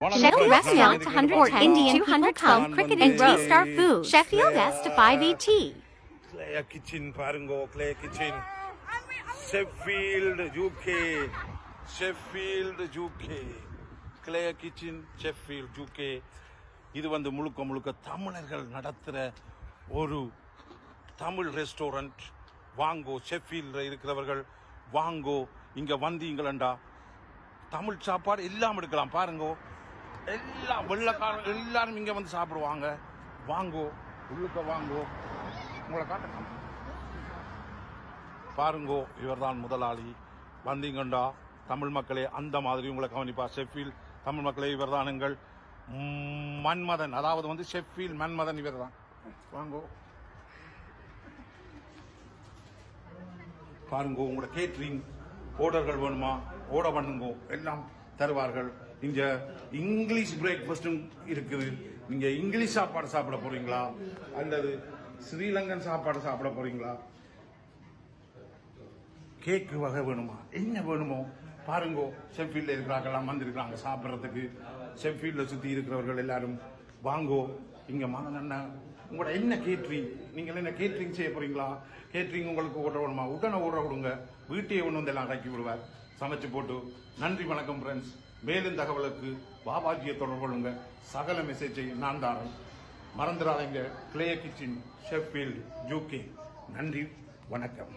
Sheffield Restaurant 110 Indian 200 Club Cricket and T-Star Food. Sheffield S to 5 ET. Clay Kitchen Parango, Clay Kitchen. Sheffield UK. Sheffield UK. Clay Kitchen Sheffield UK. இது வந்து முழுக்க தமிழர்கள் நடத்துகிற ஒரு Tamil restaurant. வாங்கோ, ஷெஃபீல்டில் இருக்கிறவர்கள் வாங்கோ, இங்கே வந்தீங்களா தமிழ் சாப்பாடு எல்லாம் எடுக்கலாம். பாருங்கோ, எல்லாம் வெள்ளக்காரங்க எல்லாரும் இங்கே வந்து சாப்பிடுவாங்க. வாங்கோ, உள்ளுக்க வாங்கோ, உங்களை காட்டலாம். பாருங்கோ, இவர் தான் முதலாளி. வந்தீங்கண்டா தமிழ் மக்களே அந்த மாதிரி உங்களை கவனிப்பா. ஷெஃபீல்ட் தமிழ் மக்களே, இவர் தான் எங்கள் மன்மதன், அதாவது வந்து ஷெஃபீல்ட் மன்மதன் இவர் தான். வாங்கோ பாருங்கோ, உங்களோட கேட்ரிங் ஆர்டர்கள் வேணுமா ஆர்டர் பண்ணுங்கோ, எல்லாம் தருவார்கள். இங்க இங்கிலீஷ் பிரேக்ஃபாஸ்டும் இருக்குது. நீங்க இங்கிலீஷ் சாப்பாடு சாப்பிட போறீங்களா அல்லது ஸ்ரீலங்கன் சாப்பாடு சாப்பிட போறீங்களா? கேக்கு வகை வேணுமா, என்ன வேணுமோ பாருங்கோ. ஷெஃபீல்டில் இருக்கிறாங்கலாம் வந்திருக்கிறாங்க சாப்பிட்றதுக்கு. ஷெஃபீல்டில் சுற்றி இருக்கிறவர்கள் எல்லாரும் வாங்கோ, இங்கே என்ன உங்களோட என்ன கேட்ரிங், நீங்கள் என்ன கேட்ரிங் செய்ய போறீங்களா? கேட்ரிங் உங்களுக்கு ஓடுற வேணுமா, உடனே ஓடுற கொடுங்க. வீட்டையே ஒன்று வந்து எல்லாம் அடக்கி விடுவார் சமைச்சு போட்டு. நன்றி, வணக்கம் ஃப்ரெண்ட்ஸ். மேலும் தகவலுக்கு பாபாஜியை தொடர்பு கொள்ளுங்க. சகல மெசேஜை நான் தாரேன். மறந்துடாதீங்க, கிளே கிச்சன் ஷெஃபீல்ட் UK. நன்றி, வணக்கம்.